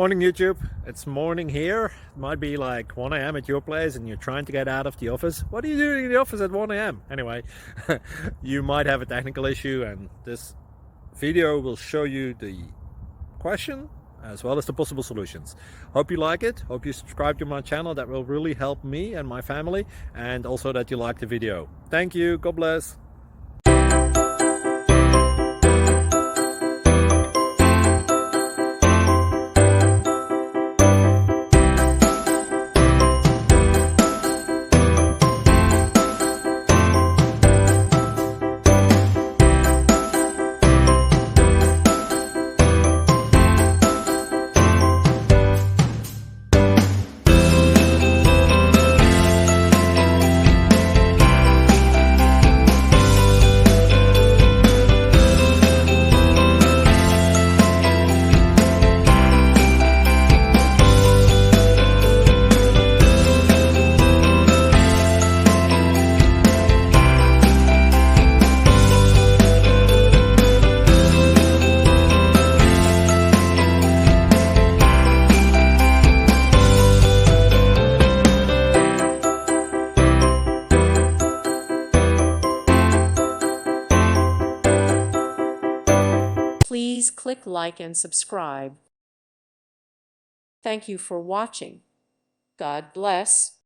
Morning YouTube, it's morning here. It might be like 1 a.m. at your place and you're trying to get out of the office. What are you doing in the office at 1 a.m.? Anyway, you might have a technical issue and this video will show you the question as well as the possible solutions. Hope you like it, hope you subscribe to my channel. That will really help me and my family, and also that you like the video. Thank you, God bless. Please click like and subscribe. Thank you for watching. God bless.